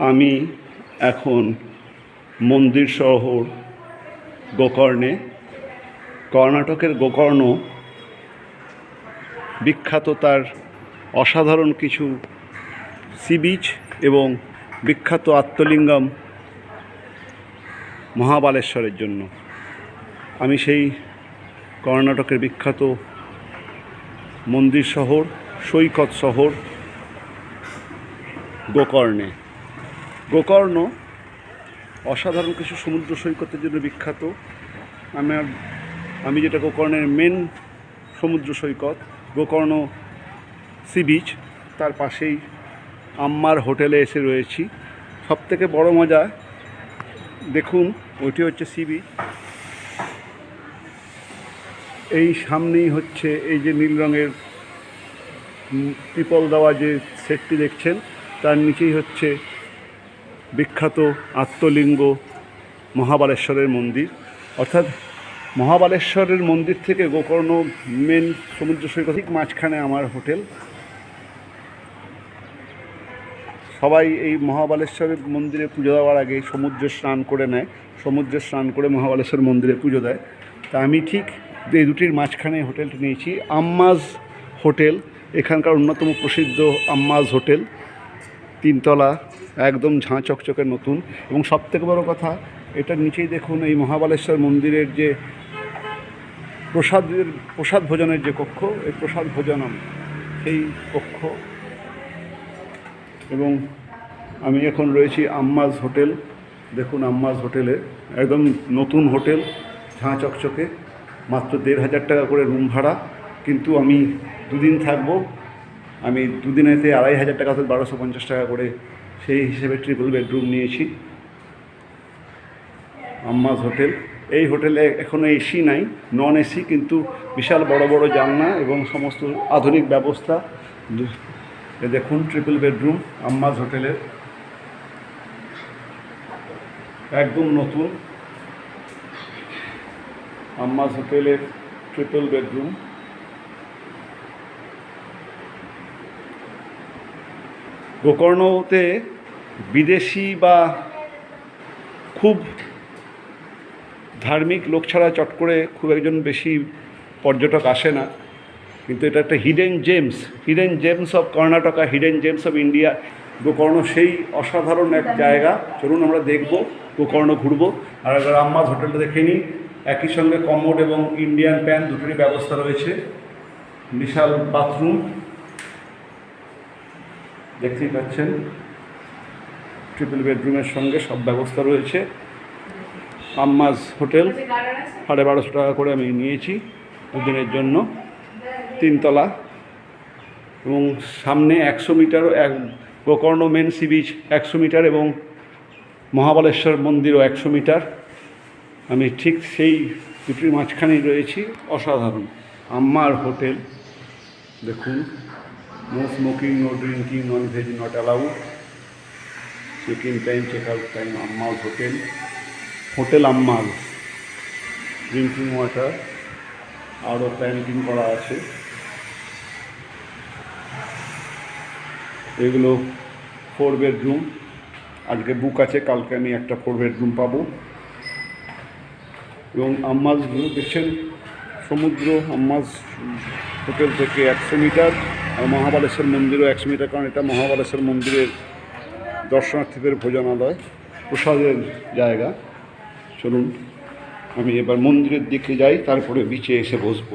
আমি এখন মন্দির শহর গোকর্ণে। কর্ণাটকের গোকর্ণ বিখ্যাত তার অসাধারণ কিছু সি বিচ এবং বিখ্যাত আত্মলিঙ্গম মহাবালেশ্বরের জন্য। আমি সেই কর্ণাটকের বিখ্যাত মন্দির শহর, সৈকত শহর গোকর্ণে। গোকর্ণ অসাধারণ কিছু সমুদ্র সৈকতের জন্য বিখ্যাত। আমি যেটা গোকর্ণের মেন সমুদ্র সৈকত গোকর্ণ সি বিচ, তার পাশেই আম্মার হোটেলে এসে রয়েছি। সবথেকে বড় মজা দেখুন, ওইটি হচ্ছে সি বিচ। এই সামনেই হচ্ছে এই যে নীল রঙের ত্রিপল দেওয়া যে সেটটি দেখছেন, তার নিচেই হচ্ছে বিখ্যাত আত্মলিঙ্গ মহাবালেশ্বরের মন্দির। অর্থাৎ মহাবালেশ্বরের মন্দির থেকে গোকর্ণ মেন সমুদ্র সৈকত ঠিক মাঝখানে আমার হোটেল। সবাই এই মহাবালেশ্বরের মন্দিরে পুজো দেওয়ার আগে সমুদ্রে স্নান করে নেয়, সমুদ্রে স্নান করে মহাবালেশ্বর মন্দিরে পুজো দেয়। তা আমি ঠিক এই দুটির মাঝখানে হোটেলটি নিয়েছি, আম্মাজ হোটেল। এখানকার অন্যতম প্রসিদ্ধ আম্মাজ হোটেল, 3 তলা, একদম ঝাঁ চকচকে নতুন। এবং সবথেকে বড় কথা, এটার নিচেই দেখুন এই মহাবালেশ্বর মন্দিরের যে প্রসাদ ভোজনের যে কক্ষ, এই প্রসাদ ভোজনম সেই কক্ষ। এবং আমি এখন রয়েছি আম্মাজ হোটেল। দেখুন আম্মাজ হোটেলে একদম নতুন হোটেল, ঝাঁ চকচকে, মাত্র 1,500 টাকা করে রুম ভাড়া। কিন্তু আমি 2 দিন থাকবো। আমি 2 দিনেতে 2,500 টাকা, 1,250 টাকা করে সেই হিসেবে ট্রিপল বেডরুম নিয়েছি। আম্মাজ হোটেল, এই হোটেলে এখনও এসি নাই, নন এসি, কিন্তু বিশাল বড় বড় জানলা এবং সমস্ত আধুনিক ব্যবস্থা। দেখুন ট্রিপল বেডরুম আম্মাজ হোটেলের, একদম নতুন আম্মাজ হোটেলের ট্রিপল বেডরুম। গোকর্ণতে বিদেশি বা খুব ধার্মিক লোক ছাড়া চট করে খুব একজন বেশি পর্যটক আসে না। কিন্তু এটা একটা hidden James of Karnataka, hidden James of India. Gokarna সেই অসাধারণ এক জায়গা। চলুন আমরা দেখব, গোকর্ণ ঘুরবো। আর এবার আম্মাজ হোটেলটা দেখে নিই। একই সঙ্গে কমোড এবং ইন্ডিয়ান প্যান দুটোরই ব্যবস্থা রয়েছে। বিশাল বাথরুম দেখতেই পাচ্ছেন, ট্রিপল বেডরুমের সঙ্গে সব ব্যবস্থা রয়েছে। আম্মাজ হোটেল 1250 টাকা করে আমি নিয়েছি 2 দিনের জন্য, 3 তলা। এবং সামনে 100 metre Gokarna main sea beach 100 metre এবং মহাবালেশ্বর মন্দিরও 100 মিটার। আমি ঠিক সেই দুটির মাঝখানেই রয়েছি। অসাধারণ আম্মার হোটেল। দেখুন, no smoking, no drinking, non veg not allowed, check in time, check out time. Amma's hotel Amma's. Drinking water আরও প্ল্যান্টিং করা আছে। এগুলো 4 বেডরুম। আজকে বুক আছে, কালকে আমি একটা 4 বেডরুম পাবো। এবং আম্মাজগুলো দেখছেন সমুদ্র, আম্মাজ হোটেল থেকে 100 মিটার, আর মহাবালেশ্বর মন্দিরও 100 মিটার, কারণ এটা মহাবালেশ্বর মন্দিরের দর্শনার্থীদের ভোজনালয়, প্রসাদের জায়গা। চলুন আমি এবার মন্দিরের দিকে যাই, তারপরে বিচে এসে বসবো।